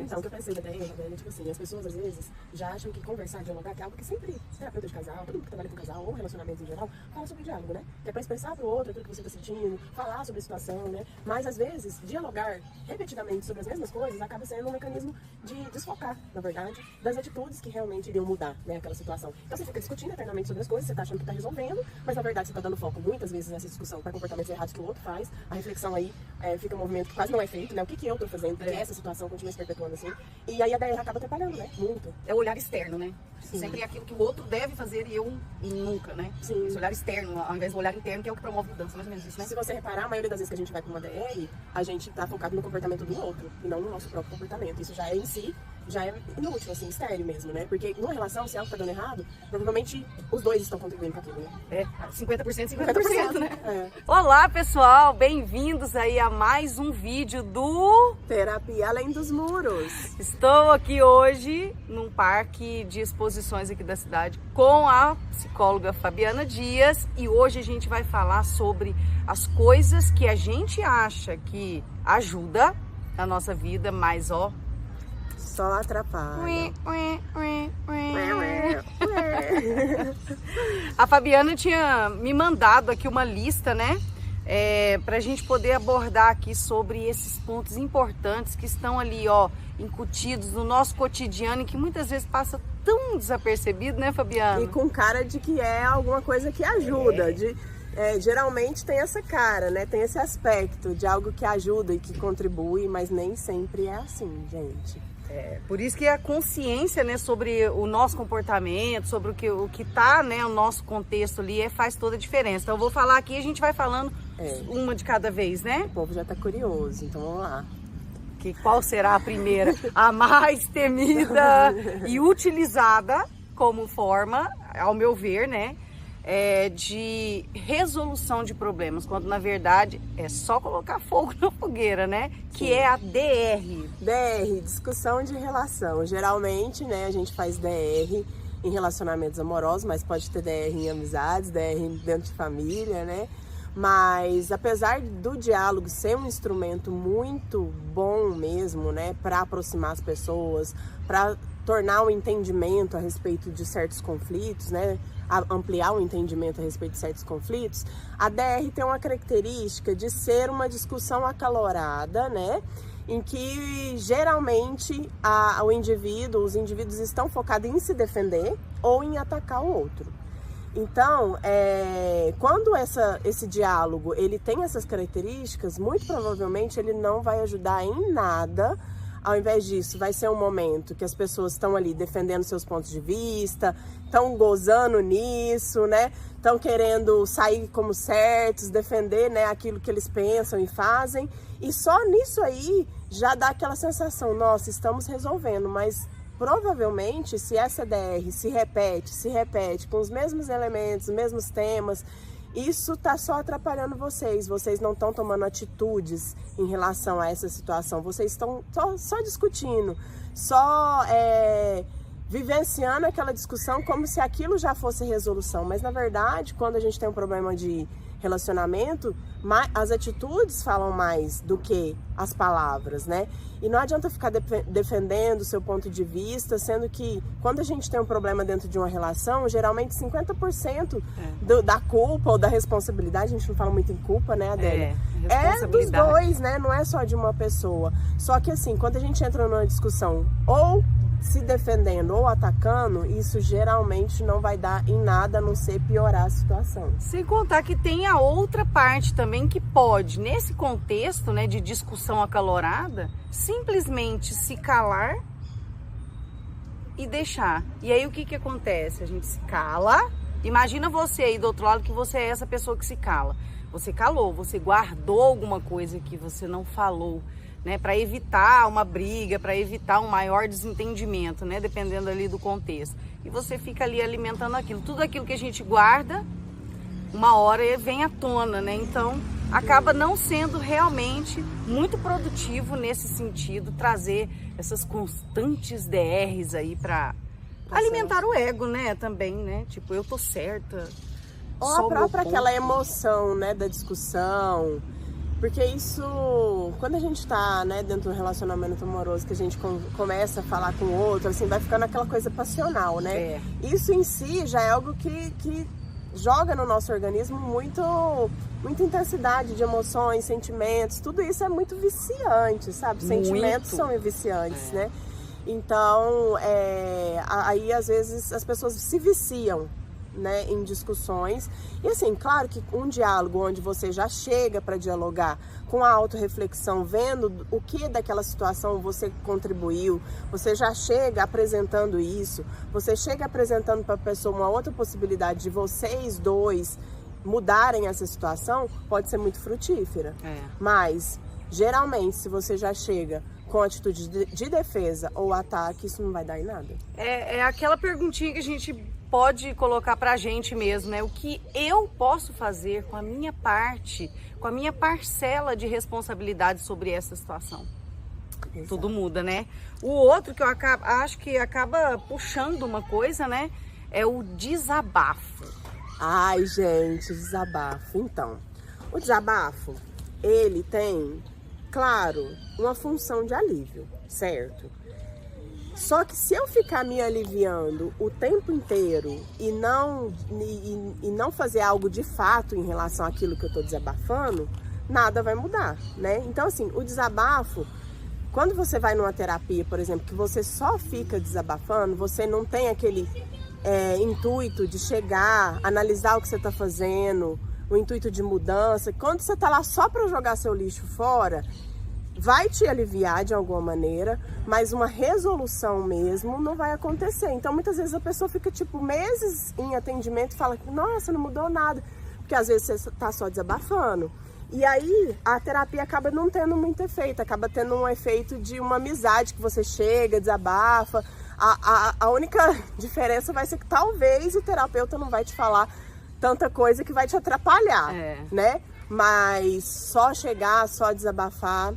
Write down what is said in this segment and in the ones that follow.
Então, o que eu pensei da DR, né, tipo assim, as pessoas às vezes já acham que conversar, dialogar, que é algo que sempre terapeuta de casal, todo mundo que trabalha com casal, ou relacionamentos em geral, fala sobre diálogo, né? Que é pra expressar pro outro aquilo que você tá sentindo, falar sobre a situação, né? Mas às vezes, dialogar repetidamente sobre as mesmas coisas acaba sendo um mecanismo de desfocar, na verdade, das atitudes que realmente iriam mudar, né, aquela situação. Então você fica discutindo eternamente sobre as coisas, você tá achando que tá resolvendo, mas na verdade você tá dando foco muitas vezes nessa discussão para comportamentos errados que o outro faz, a reflexão aí fica um movimento que quase não é feito, né? O que eu tô fazendo, porque essa situação continua se perpetuando assim, e aí a DR acaba atrapalhando, né? Muito. É o olhar externo, né? Sim. Sempre é aquilo que o outro deve fazer e eu nunca, né? Sim. Esse olhar externo, ao invés do olhar interno, que é o que promove mudança, mais ou menos isso, né? Se você reparar, a maioria das vezes que a gente vai para uma DR, a gente tá focado no comportamento do outro, e não no nosso próprio comportamento. Isso já é em si, já é inútil, assim, estéril mesmo, né? Porque numa relação, se algo tá dando errado, provavelmente os dois estão contribuindo com aquilo, né? É, 50%, 50%, né? É. Olá, pessoal, bem-vindos aí a mais um vídeo do Terapia Além dos Muros. Estou aqui hoje num parque de exposições aqui da cidade com a psicóloga Fabiana Dias e hoje a gente vai falar sobre as coisas que a gente acha que ajuda na nossa vida, mas ó, Só atrapalha. A Fabiana tinha me mandado aqui uma lista, né? Pra gente poder abordar aqui sobre esses pontos importantes que estão ali, ó, incutidos no nosso cotidiano e que muitas vezes passa tão desapercebido, né, Fabiana? E com cara de que é alguma coisa que ajuda, geralmente tem essa cara, né? Tem esse aspecto de algo que ajuda e que contribui, mas nem sempre é assim, gente. Por isso que a consciência, né, sobre o nosso comportamento, sobre o que tá, né, o nosso contexto ali, faz toda a diferença. Então eu vou falar aqui e a gente vai falando uma de cada vez, né? O povo já tá curioso, então vamos lá. Qual será a primeira? A mais temida e utilizada como forma, ao meu ver, né, de resolução de problemas, quando na verdade é só colocar fogo na fogueira, né? Que é a DR. DR, discussão de relação. Geralmente, né, a gente faz DR em relacionamentos amorosos, mas pode ter DR em amizades, DR dentro de família, né? Mas apesar do diálogo ser um instrumento muito bom mesmo, né, para aproximar as pessoas, para tornar o entendimento a respeito de certos conflitos, né, ampliar o entendimento a respeito de certos conflitos, a DR tem uma característica de ser uma discussão acalorada, né, em que geralmente os indivíduos estão focados em se defender ou em atacar o outro. Então, quando esse diálogo ele tem essas características, muito provavelmente ele não vai ajudar em nada. Ao invés disso, vai ser um momento que as pessoas estão ali defendendo seus pontos de vista, estão gozando nisso, né? Estão querendo sair como certos, defender, né, aquilo que eles pensam e fazem. E só nisso aí já dá aquela sensação, nossa, estamos resolvendo, mas provavelmente, se essa DR se repete com os mesmos elementos, os mesmos temas, isso tá só atrapalhando vocês. Vocês não estão tomando atitudes em relação a essa situação. Vocês estão só discutindo, só vivenciando aquela discussão como se aquilo já fosse resolução. Mas, na verdade, quando a gente tem um problema de relacionamento, as atitudes falam mais do que as palavras, né? E não adianta ficar defendendo o seu ponto de vista, sendo que quando a gente tem um problema dentro de uma relação, geralmente 50% da culpa ou da responsabilidade, a gente não fala muito em culpa, né, Adélia? É dos dois, né? Não é só de uma pessoa. Só que assim, quando a gente entra numa discussão ou se defendendo ou atacando, isso geralmente não vai dar em nada a não ser piorar a situação. Sem contar que tem a outra parte também que pode, nesse contexto, né, de discussão acalorada, simplesmente se calar e deixar. E aí o que acontece? A gente se cala. Imagina você aí do outro lado que você é essa pessoa que se cala. Você calou, você guardou alguma coisa que você não falou, né, para evitar uma briga, para evitar um maior desentendimento, né, dependendo ali do contexto. E você fica ali alimentando aquilo. Tudo aquilo que a gente guarda, uma hora vem à tona, né? Então, acaba não sendo realmente muito produtivo nesse sentido, trazer essas constantes DRs aí para alimentar o ego, né, também, né? Tipo, eu tô certa. Ou a própria aquela emoção, né, da discussão. Porque isso, quando a gente tá, né, dentro de um relacionamento amoroso, que a gente começa a falar com o outro, assim, vai ficando aquela coisa passional, né? Isso em si já é algo que joga no nosso organismo muita intensidade de emoções, sentimentos, tudo isso é muito viciante, sabe? Sentimentos são viciantes, né? Então, aí às vezes as pessoas se viciam, né, em discussões. E assim, claro que um diálogo onde você já chega para dialogar com a autorreflexão, vendo o que daquela situação você contribuiu, você já chega apresentando isso, você chega apresentando para a pessoa uma outra possibilidade de vocês dois mudarem essa situação, pode ser muito frutífera. Mas, geralmente, se você já chega com atitude de defesa ou ataque, isso não vai dar em nada. É aquela perguntinha que a gente pode colocar pra gente mesmo, né? O que eu posso fazer com a minha parte, com a minha parcela de responsabilidade sobre essa situação? Exato. Tudo muda, né? O outro que eu acho que acaba puxando uma coisa, né? É o desabafo. Ai, gente, desabafo. Então, o desabafo, ele tem, claro, uma função de alívio, certo? Só que se eu ficar me aliviando o tempo inteiro e não fazer algo de fato em relação àquilo que eu tô desabafando, nada vai mudar, né? Então, assim, o desabafo, quando você vai numa terapia, por exemplo, que você só fica desabafando, você não tem aquele intuito de chegar, analisar o que você tá fazendo, o intuito de mudança. Quando você tá lá só para jogar seu lixo fora, vai te aliviar de alguma maneira, mas uma resolução mesmo não vai acontecer. Então, muitas vezes a pessoa fica, tipo, meses em atendimento e fala que, nossa, não mudou nada. Porque às vezes você tá só desabafando. E aí, a terapia acaba não tendo muito efeito, acaba tendo um efeito de uma amizade que você chega, desabafa. A única diferença vai ser que talvez o terapeuta não vai te falar tanta coisa que vai te atrapalhar, né? Mas só chegar, só desabafar,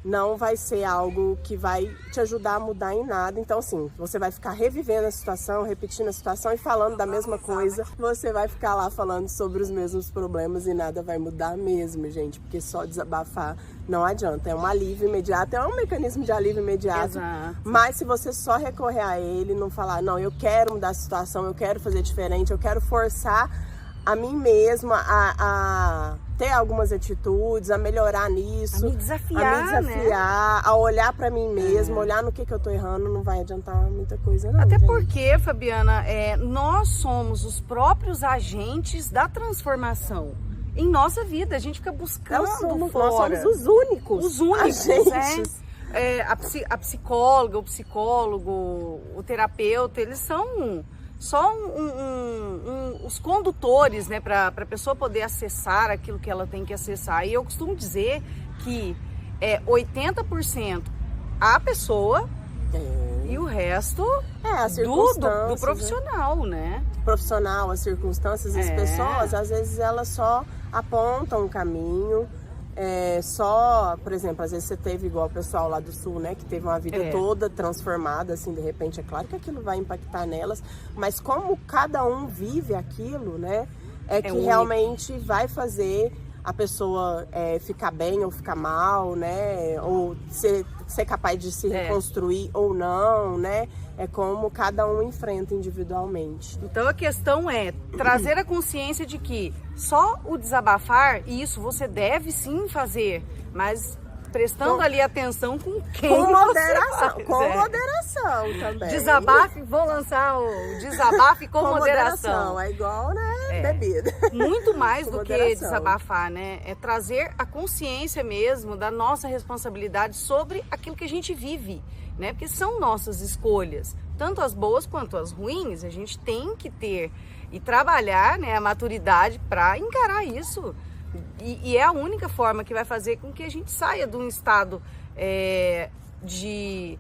não vai ser algo que vai te ajudar a mudar em nada. Então, assim, você vai ficar revivendo a situação, repetindo a situação e falando da mesma coisa. Você vai ficar lá falando sobre os mesmos problemas e nada vai mudar mesmo, gente. Porque só desabafar não adianta. É um alívio imediato, é um mecanismo de alívio imediato. Exato. Mas se você só recorrer a ele, não falar, não, eu quero mudar a situação, eu quero fazer diferente, eu quero forçar a mim mesma a ter algumas atitudes, a melhorar nisso, a me desafiar, né? A olhar pra mim mesma, olhar no que eu tô errando, não vai adiantar muita coisa não. Até gente. Porque, Fabiana, nós somos os próprios agentes da transformação em nossa vida. A gente fica buscando fora. Nós somos os únicos. Os únicos, agentes. A psicóloga, o psicólogo, o terapeuta, eles são só os condutores, né, para a pessoa poder acessar aquilo que ela tem que acessar. E eu costumo dizer que 80% a pessoa e o resto do profissional, né? Profissional, as circunstâncias, as pessoas, às vezes elas só apontam um caminho. Por exemplo, às vezes você teve igual o pessoal lá do sul, né, que teve uma vida toda transformada, assim, de repente, é claro que aquilo vai impactar nelas, mas como cada um vive aquilo, né, que realmente vai fazer a pessoa ficar bem ou ficar mal, né, ou ser capaz de se reconstruir ou não, né, é como cada um enfrenta individualmente. Então a questão é trazer a consciência de que só o desabafar, isso você deve sim fazer, mas prestando ali atenção com quem com moderação, você faz, com moderação também. Desabafe, vou lançar o desabafe com moderação. É igual, né, bebida. Muito mais do que desabafar, né? É trazer a consciência mesmo da nossa responsabilidade sobre aquilo que a gente vive, né? Porque são nossas escolhas, tanto as boas quanto as ruins. A gente tem que ter e trabalhar, né, a maturidade para encarar isso. E é a única forma que vai fazer com que a gente saia de um estado de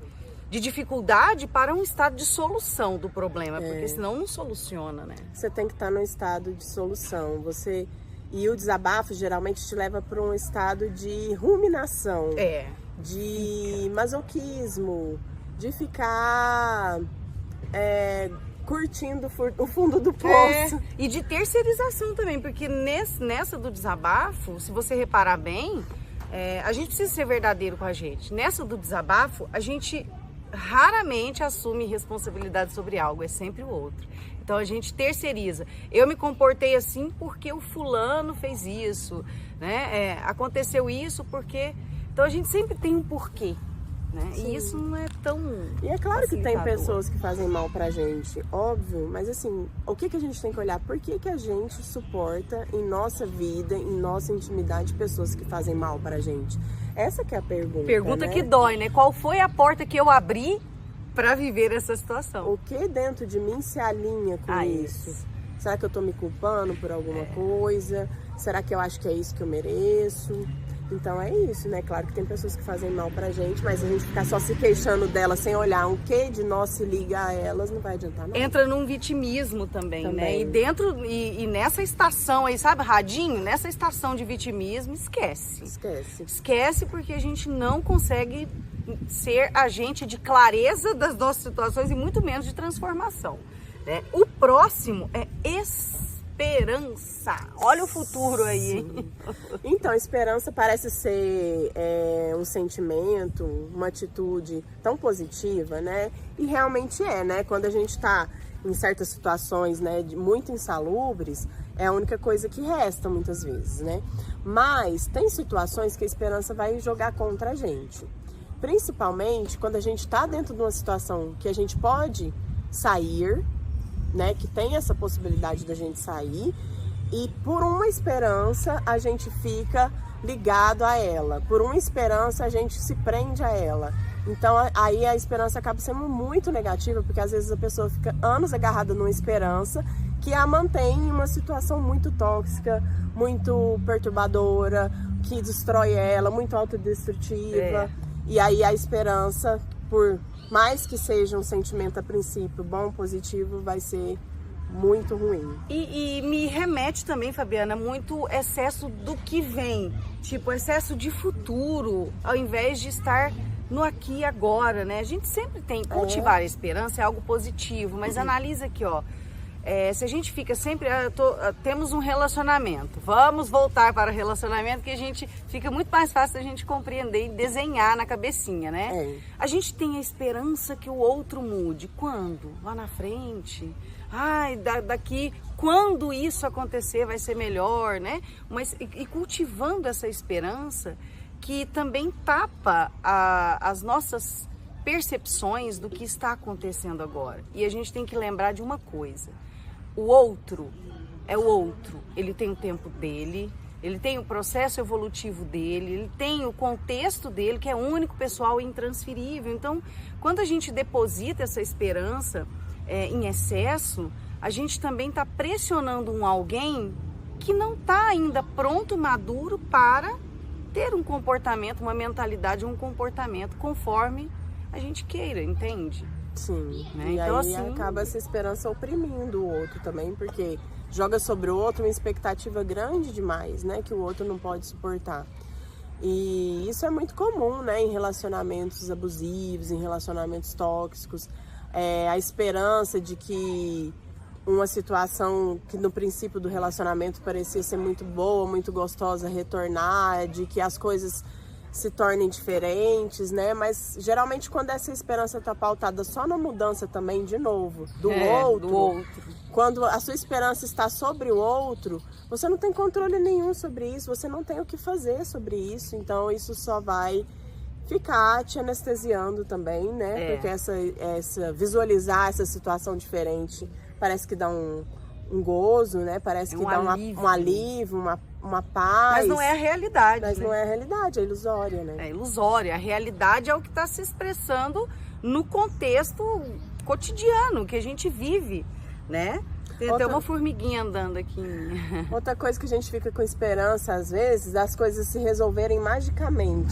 dificuldade para um estado de solução do problema, porque senão não soluciona, né? Você tem que estar no estado de solução. E o desabafo geralmente te leva para um estado de ruminação, de masoquismo, de ficar curtindo o fundo do poço. E de terceirização também, porque nessa do desabafo, se você reparar bem, A gente precisa ser verdadeiro com a gente. Nessa do desabafo, a gente raramente assume responsabilidade sobre algo, é sempre o outro. Então a gente terceiriza. Eu me comportei assim porque o fulano fez isso, né? Aconteceu isso porque... Então a gente sempre tem um porquê, né? E isso não é tão... E é claro que tem facilitador. pessoas que fazem mal pra gente, óbvio, mas assim, o que a gente tem que olhar? Por que a gente suporta em nossa vida, em nossa intimidade, pessoas que fazem mal pra gente? Essa que é a pergunta, Pergunta né? que dói, né? Qual foi a porta que eu abri para viver essa situação? O que dentro de mim se alinha com isso? Será que eu tô me culpando por alguma coisa? Será que eu acho que é isso que eu mereço? Então é isso, né? Claro que tem pessoas que fazem mal pra gente, mas a gente ficar só se queixando delas sem olhar o que de nós se liga a elas, não vai adiantar nada. Entra num vitimismo também, né? E dentro, e nessa estação aí, sabe, radinho? Nessa estação de vitimismo, esquece. Esquece porque a gente não consegue ser agente de clareza das nossas situações e muito menos de transformação, né? O próximo é esperança. Olha o futuro aí, hein? Então, esperança parece ser um sentimento, uma atitude tão positiva, né? E realmente é, né? Quando a gente tá em certas situações, né, muito insalubres, é a única coisa que resta muitas vezes, né? Mas tem situações que a esperança vai jogar contra a gente. Principalmente quando a gente está dentro de uma situação que a gente pode sair, né, que tem essa possibilidade da gente sair, e por uma esperança a gente fica ligado a ela, por uma esperança a gente se prende a ela. Então aí a esperança acaba sendo muito negativa, porque às vezes a pessoa fica anos agarrada numa esperança que a mantém em uma situação muito tóxica, muito perturbadora, que destrói ela, muito autodestrutiva. E aí a esperança, por mais que seja um sentimento a princípio bom, positivo, vai ser muito ruim. E me remete também, Fabiana, muito excesso do que vem, tipo excesso de futuro, ao invés de estar no aqui e agora, né? A gente sempre tem, cultivar a esperança é algo positivo, mas analisa aqui, ó. Se a gente fica sempre, temos um relacionamento, vamos voltar para o relacionamento, que a gente fica muito mais fácil da gente compreender e desenhar na cabecinha, né? A gente tem a esperança que o outro mude. Quando? Lá na frente? Ai, daqui, quando isso acontecer vai ser melhor, né? Mas, e cultivando essa esperança que também tapa as nossas percepções do que está acontecendo agora. E a gente tem que lembrar de uma coisa. O outro é o outro, ele tem o tempo dele, ele tem o processo evolutivo dele, ele tem o contexto dele, que é único, pessoal e intransferível. Então, quando a gente deposita essa esperança em excesso, a gente também está pressionando alguém que não está ainda pronto, maduro para ter um comportamento, uma mentalidade, um comportamento conforme a gente queira, entende? Sim, né? E então, aí assim, acaba essa esperança oprimindo o outro também, porque joga sobre o outro uma expectativa grande demais, né, que o outro não pode suportar. E isso é muito comum, né, em relacionamentos abusivos, em relacionamentos tóxicos, a esperança de que uma situação que no princípio do relacionamento parecia ser muito boa, muito gostosa, retornar, de que as coisas se tornem diferentes, né? Mas geralmente quando essa esperança está pautada só na mudança também, de novo, do outro, quando a sua esperança está sobre o outro, você não tem controle nenhum sobre isso, você não tem o que fazer sobre isso, então isso só vai ficar te anestesiando também, né? Porque visualizar essa situação diferente parece que dá um gozo, né? Parece que dá um alívio, uma paz. Mas não é a realidade. Mas não é a realidade, é ilusória, né? É ilusória. A realidade é o que está se expressando no contexto cotidiano que a gente vive, né? Tem até uma formiguinha andando aqui. Outra coisa que a gente fica com esperança, às vezes, das coisas se resolverem magicamente.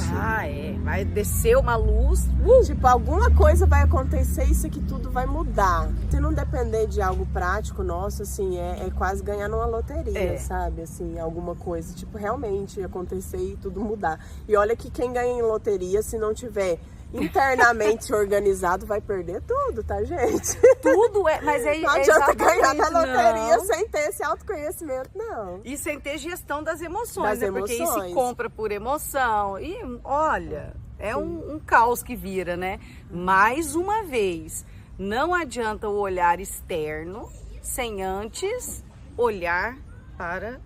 Vai descer uma luz. Tipo, alguma coisa vai acontecer e isso aqui tudo vai mudar. Se não depender de algo prático nosso, assim, é quase ganhar numa loteria, sabe? Assim, alguma coisa, tipo, realmente acontecer e tudo mudar. E olha que quem ganha em loteria, se não tiver internamente organizado vai perder tudo, tá, gente? Tudo é, mas Não adianta ganhar na loteria não. sem ter esse autoconhecimento, não. E sem ter gestão das emoções, Das né? Porque aí emoções. se compra por emoção. E olha, é um caos que vira, né? Mais uma vez, não adianta o olhar externo sem antes olhar para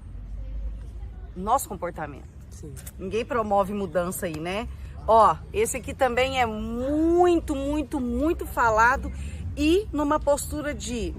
nosso comportamento. Sim. Ninguém promove mudança aí, né? Ó, esse aqui também é muito, muito, muito falado e numa postura de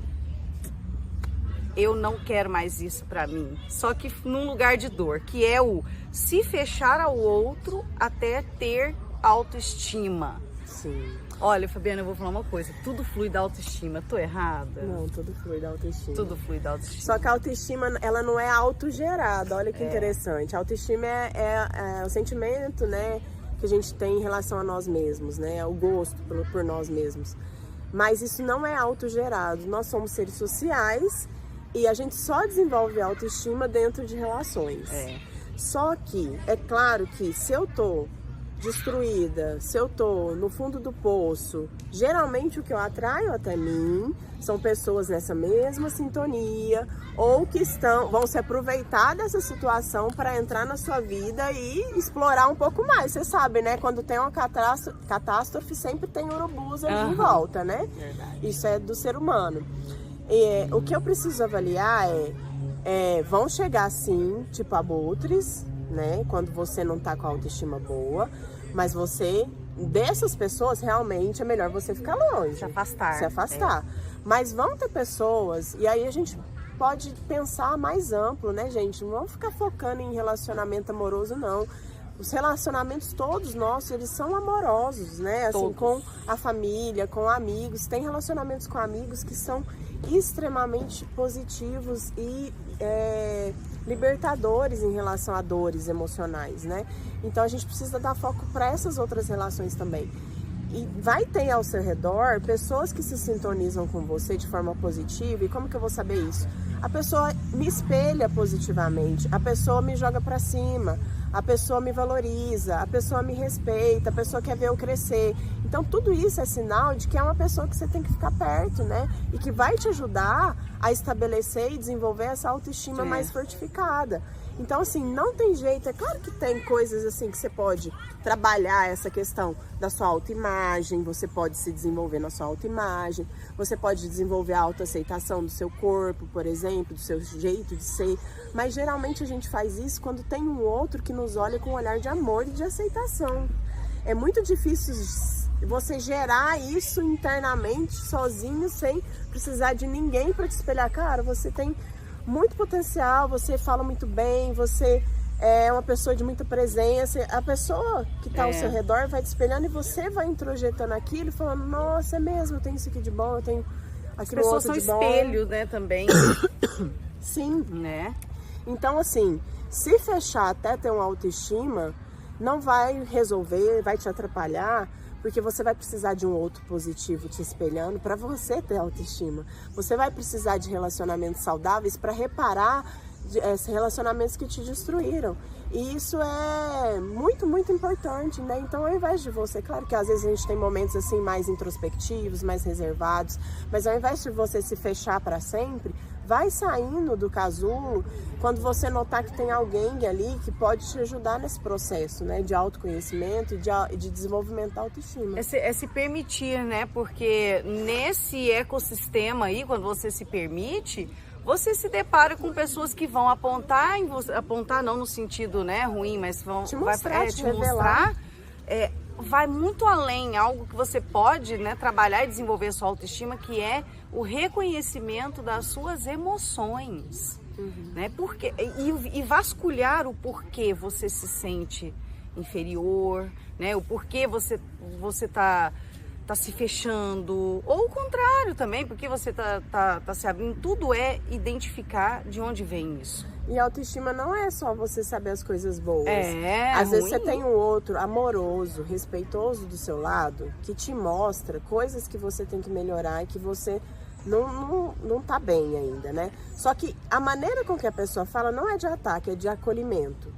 eu não quero mais isso pra mim. Só que num lugar de dor, que é o se fechar ao outro até ter autoestima. Sim. Olha, Fabiana, eu vou falar uma coisa. Tudo flui da autoestima. Tô errada? Não, tudo flui da autoestima. Tudo flui da autoestima. Só que a autoestima, ela não é autogerada. Olha que interessante. A autoestima é o sentimento, né, que a gente tem em relação a nós mesmos, né? É o gosto por nós mesmos. Mas isso não é autogerado. Nós somos seres sociais e a gente só desenvolve a autoestima dentro de relações. Só que, é claro que se eu tô destruída, se eu tô no fundo do poço, geralmente o que eu atraio até mim são pessoas nessa mesma sintonia ou que vão se aproveitar dessa situação para entrar na sua vida e explorar um pouco mais. Você sabe, né? Quando tem uma catástrofe, sempre tem urubus ali em volta, né? Verdade. Isso é do ser humano. E, o que eu preciso avaliar vão chegar sim, tipo abutres, né? Quando você não tá com a autoestima boa, mas dessas pessoas, realmente é melhor você ficar longe. Se afastar. Se afastar. Mas vão ter pessoas, e aí a gente pode pensar mais amplo, né, gente? Não vamos ficar focando em relacionamento amoroso, não. Os relacionamentos todos nossos, eles são amorosos, né? Assim, Todos. com a família, com amigos. Tem relacionamentos com amigos que são extremamente positivos e libertadores em relação a dores emocionais, né? Então a gente precisa dar foco para essas outras relações também. E vai ter ao seu redor pessoas que se sintonizam com você de forma positiva. E como que eu vou saber isso? A pessoa me espelha positivamente, a pessoa me joga para cima, a pessoa me valoriza, a pessoa me respeita, a pessoa quer ver eu crescer. Então tudo isso é sinal de que é uma pessoa que você tem que ficar perto, né? E que vai te ajudar a estabelecer e desenvolver essa autoestima mais fortificada. Então, assim, não tem jeito. É claro que tem coisas assim que você pode trabalhar essa questão da sua autoimagem, você pode se desenvolver na sua autoimagem, você pode desenvolver a autoaceitação do seu corpo, por exemplo, do seu jeito de ser. Mas geralmente a gente faz isso quando tem um outro que nos olha com um olhar de amor e de aceitação. É muito difícil você gerar isso internamente, sozinho, sem precisar de ninguém para te espelhar. Cara, você tem muito potencial, você fala muito bem, você é uma pessoa de muita presença. A pessoa que está ao seu redor vai te espelhando e você vai introjetando aquilo, falando, nossa, é mesmo, eu tenho isso aqui de bom, eu tenho aquilo outro de bom. As pessoas são espelhos, né, também. Sim. Né? Então, assim, se fechar até ter uma autoestima, não vai resolver, vai te atrapalhar, porque você vai precisar de um outro positivo te espelhando para você ter autoestima. Você vai precisar de relacionamentos saudáveis para reparar esses relacionamentos que te destruíram. E isso é muito, muito importante, né? Então, ao invés de você, claro que às vezes a gente tem momentos assim mais introspectivos, mais reservados, mas ao invés de você se fechar para sempre, vai saindo do casulo quando você notar que tem alguém ali que pode te ajudar nesse processo, né, de autoconhecimento e de desenvolvimento da autoestima. É se permitir, né? Porque nesse ecossistema aí, quando você se permite, você se depara com pessoas que vão apontar em você, apontar não no sentido, né, ruim, mas vão te mostrar, te mostrar. Vai muito além, algo que você pode, né, trabalhar e desenvolver a sua autoestima, que é o reconhecimento das suas emoções, né? Porque, e vasculhar o porquê você se sente inferior, né? O porquê você tá se fechando, ou o contrário também, porque você tá se abrindo. Tudo é identificar de onde vem isso. E a autoestima não é só você saber as coisas boas. Às Às vezes você tem um outro amoroso, respeitoso do seu lado, que te mostra coisas que você tem que melhorar e que você não tá bem ainda, né? Só que a maneira com que a pessoa fala não é de ataque, é de acolhimento.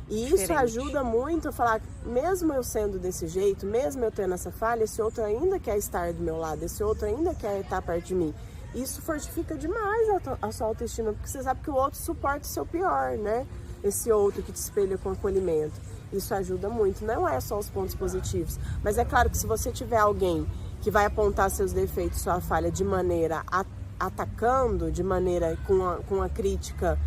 E isso ajuda muito a falar, mesmo eu sendo desse jeito, mesmo eu tendo essa falha, esse outro ainda quer estar do meu lado, esse outro ainda quer estar perto de mim. Isso fortifica demais a sua autoestima, porque você sabe que o outro suporta o seu pior, né? Esse outro que te espelha com acolhimento. Isso ajuda muito, não é só os pontos positivos. Mas é claro que se você tiver alguém que vai apontar seus defeitos, sua falha de maneira atacando, de maneira com a crítica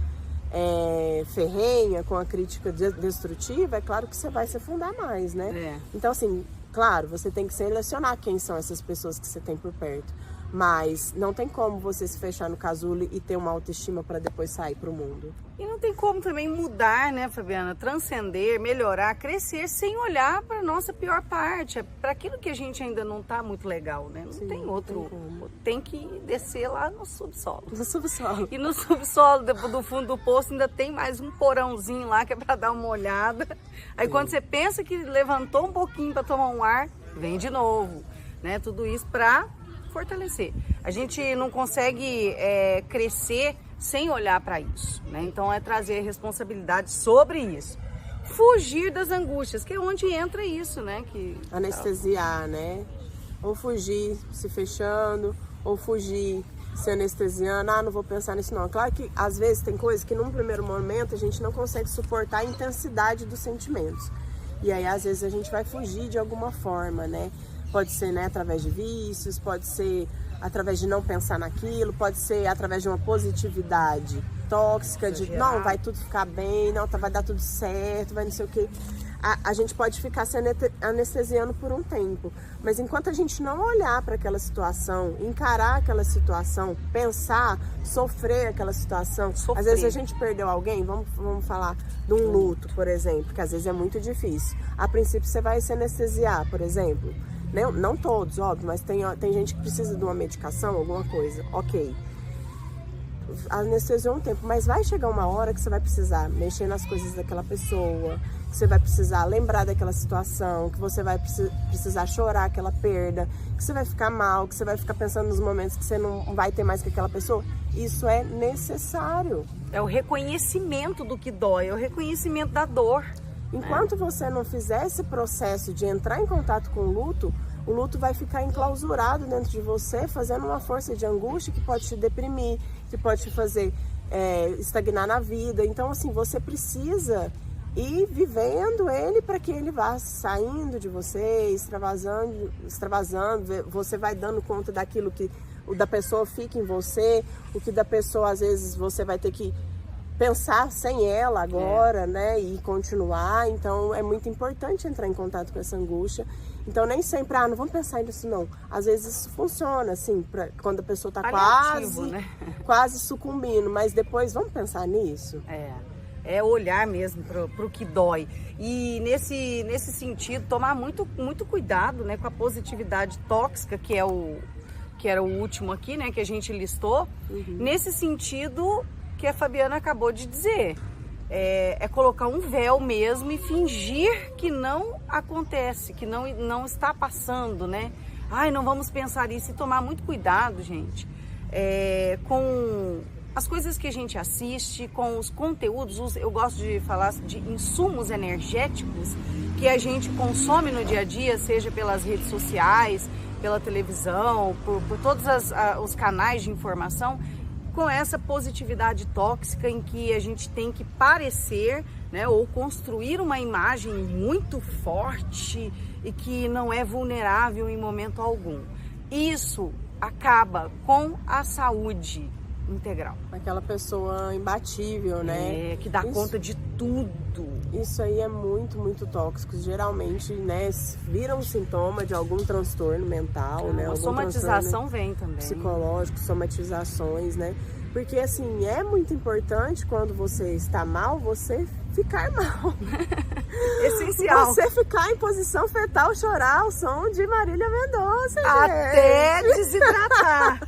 ferrenha, com a crítica destrutiva, é claro que você vai se afundar mais, né? Então, assim, claro, você tem que selecionar quem são essas pessoas que você tem por perto. Mas não tem como você se fechar no casulo e ter uma autoestima para depois sair para o mundo. E não tem como também mudar, né, Fabiana? Transcender, melhorar, crescer sem olhar para a nossa pior parte, para aquilo que a gente ainda não está muito legal, né? Não tem outro. Tem que descer lá no subsolo. No subsolo. E no subsolo, do fundo do poço, ainda tem mais um porãozinho lá que é para dar uma olhada. Aí quando você pensa que levantou um pouquinho para tomar um ar, vem de novo, né? Tudo isso para fortalecer. A gente não consegue crescer sem olhar para isso, né? Então é trazer responsabilidade sobre isso. Fugir das angústias, que é onde entra isso, né? Anestesiar, né? Ou fugir se fechando, ou fugir se anestesiando. Não vou pensar nisso não. Claro que às vezes tem coisas que num primeiro momento a gente não consegue suportar a intensidade dos sentimentos. E aí às vezes a gente vai fugir de alguma forma, né? Pode ser, né, através de vícios, pode ser através de não pensar naquilo, pode ser através de uma positividade tóxica, de não, vai tudo ficar bem, não, vai dar tudo certo, vai não sei o quê. A gente pode ficar se anestesiando por um tempo, mas enquanto a gente não olhar para aquela situação, encarar aquela situação, pensar, sofrer aquela situação, às vezes a gente perdeu alguém, vamos falar de um luto, por exemplo, que às vezes é muito difícil. A princípio você vai se anestesiar, por exemplo. Não todos, óbvio, mas tem gente que precisa de uma medicação, alguma coisa, ok. Anestesiou um tempo, mas vai chegar uma hora que você vai precisar mexer nas coisas daquela pessoa, que você vai precisar lembrar daquela situação, que você vai precisar chorar aquela perda, que você vai ficar mal, que você vai ficar pensando nos momentos que você não vai ter mais com aquela pessoa. Isso é necessário. É o reconhecimento do que dói, é o reconhecimento da dor. Enquanto você não fizer esse processo de entrar em contato com o luto vai ficar enclausurado dentro de você, fazendo uma força de angústia que pode te deprimir, que pode te fazer estagnar na vida. Então, assim, você precisa ir vivendo ele para que ele vá saindo de você, extravasando, você vai dando conta daquilo que o da pessoa fica em você, o que da pessoa, às vezes, você vai ter que pensar sem ela agora, né, e continuar. Então é muito importante entrar em contato com essa angústia. Então nem sempre, não vamos pensar nisso não. Às vezes isso funciona, assim, quando a pessoa tá quase sucumbindo, mas depois vamos pensar nisso. É olhar mesmo pro que dói. E nesse sentido, tomar muito, muito cuidado, né, com a positividade tóxica, que era o último aqui, né, que a gente listou. Nesse sentido que a Fabiana acabou de dizer, é colocar um véu mesmo e fingir que não acontece, que não está passando, né? Não vamos pensar isso, e tomar muito cuidado, gente, com as coisas que a gente assiste, com os conteúdos, eu gosto de falar de insumos energéticos que a gente consome no dia a dia, seja pelas redes sociais, pela televisão, por todos os canais de informação, com essa positividade tóxica em que a gente tem que parecer, né, ou construir uma imagem muito forte e que não é vulnerável em momento algum. Isso acaba com a saúde integral. Aquela pessoa imbatível, né? Que dá conta de tudo. Isso aí é muito, muito tóxico. Geralmente, né, vira um sintoma de algum transtorno mental, né? A somatização vem também. Psicológico, somatizações, né? Porque, assim, é muito importante quando você está mal, você ficar mal. Essencial. Você ficar em posição fetal, chorar ao som de Marília Mendonça, até gente. desidratar.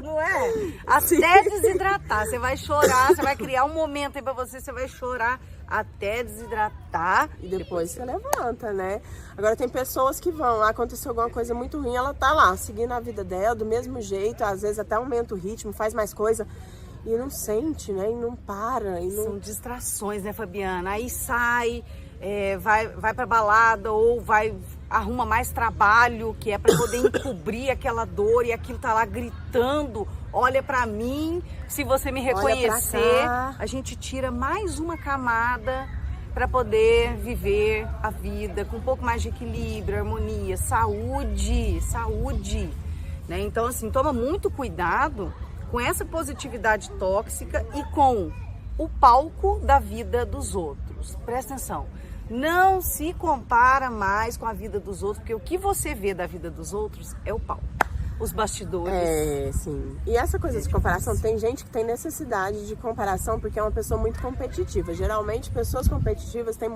Não não é? Até desidratar. Você vai chorar, você vai criar um momento aí pra você vai chorar até desidratar. E depois você levanta, né? Agora tem pessoas que vão, aconteceu alguma coisa muito ruim, ela tá lá, seguindo a vida dela do mesmo jeito, às vezes até aumenta o ritmo, faz mais coisa. E não sente, né? E não para. E não... São distrações, né, Fabiana? Aí sai, vai pra balada ou arruma mais trabalho, que é para poder encobrir aquela dor e aquilo tá lá gritando. Olha pra mim, se você me reconhecer, a gente tira mais uma camada para poder viver a vida com um pouco mais de equilíbrio, harmonia, saúde, né? Então, assim, toma muito cuidado com essa positividade tóxica e com o palco da vida dos outros. Presta atenção, não se compara mais com a vida dos outros, porque o que você vê da vida dos outros é o palco, os bastidores. É, sim. E essa coisa de comparação, tem gente que tem necessidade de comparação porque é uma pessoa muito competitiva. Geralmente, pessoas competitivas têm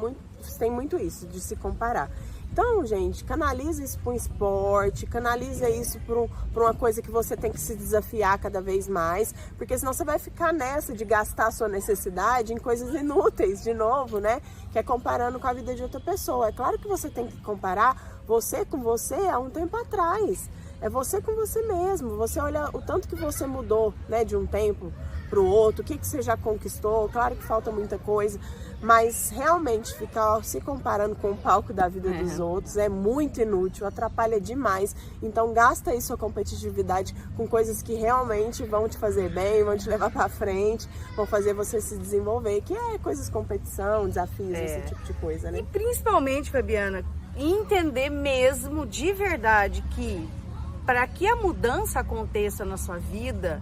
muito isso, de se comparar. Então, gente, canaliza isso para um esporte, canaliza isso para uma coisa que você tem que se desafiar cada vez mais, porque senão você vai ficar nessa de gastar a sua necessidade em coisas inúteis, de novo, né? Que é comparando com a vida de outra pessoa. É claro que você tem que comparar você com você há um tempo atrás. É você com você mesmo. Você olha o tanto que você mudou, né, de um tempo para o outro, o que você já conquistou. Claro que falta muita coisa, mas realmente ficar se comparando com o palco da vida dos outros é muito inútil, atrapalha demais. Então gasta aí sua competitividade com coisas que realmente vão te fazer bem, vão te levar para frente, vão fazer você se desenvolver, que é coisas competição, desafios, esse tipo de coisa, né? E principalmente, Fabiana, entender mesmo de verdade que para que a mudança aconteça na sua vida,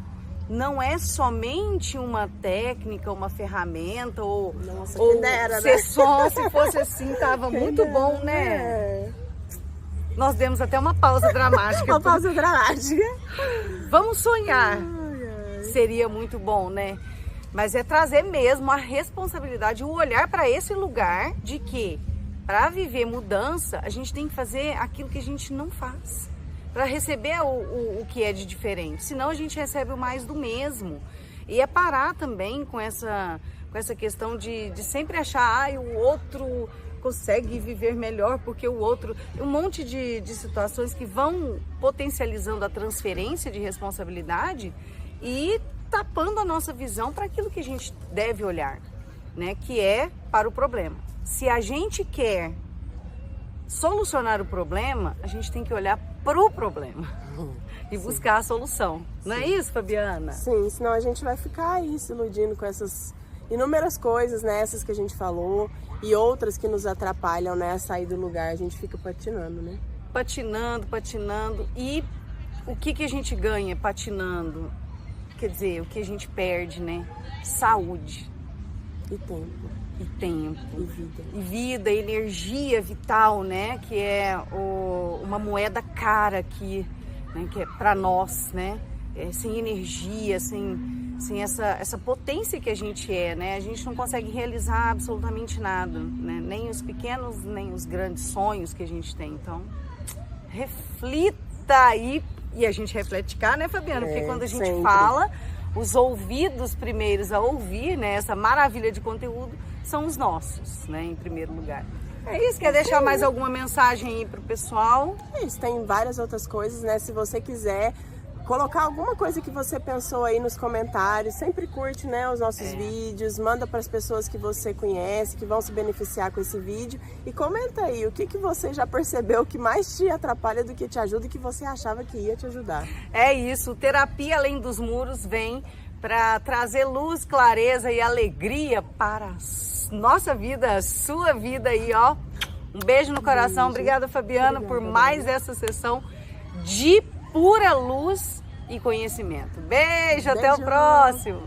não é somente uma técnica, uma ferramenta ou, Nossa, ou quem dera, ser né? só, se fosse assim, tava Quem muito dera, bom, né? Nós demos até uma pausa dramática. Uma pausa dramática. Vamos sonhar. Seria muito bom, né? Mas é trazer mesmo a responsabilidade, o olhar para esse lugar de que para viver mudança, a gente tem que fazer aquilo que a gente não faz. Para receber o que é de diferente, senão a gente recebe o mais do mesmo. E é parar também com essa questão de sempre achar o outro consegue viver melhor porque o outro... Um monte de situações que vão potencializando a transferência de responsabilidade e tapando a nossa visão para aquilo que a gente deve olhar, né? Que é para o problema. Se a gente quer solucionar o problema, a gente tem que olhar para o problema e buscar a solução. Não é isso, Fabiana? Sim, senão a gente vai ficar aí se iludindo com essas inúmeras coisas, né? Essas que a gente falou e outras que nos atrapalham, né? A sair do lugar, a gente fica patinando, né? Patinando. E o que a gente ganha patinando? Quer dizer, o que a gente perde, né? Saúde. E tempo. E tempo. E vida. E vida, energia vital, né? Que é uma moeda cara aqui, né? Que é para nós, né? Sem energia, sem essa potência que a gente é, né? A gente não consegue realizar absolutamente nada, né? Nem os pequenos, nem os grandes sonhos que a gente tem. Então, reflita aí. E a gente reflete cá, né, Fabiana? Porque quando a gente sempre fala, os ouvidos primeiros a ouvir, né, essa maravilha de conteúdo, são os nossos, né, em primeiro lugar. É isso, quer deixar mais alguma mensagem aí pro pessoal? É isso, tem várias outras coisas, né? Se você quiser colocar alguma coisa que você pensou aí nos comentários, sempre curte, né, os nossos vídeos, manda para as pessoas que você conhece, que vão se beneficiar com esse vídeo e comenta aí o que você já percebeu que mais te atrapalha do que te ajuda e que você achava que ia te ajudar. É isso, Terapia Além dos Muros vem para trazer luz, clareza e alegria para a nossa vida, a sua vida aí, ó. Um beijo no coração, obrigada, Fabiana, por mais essa sessão de pura luz e conhecimento. Beijo, até o próximo!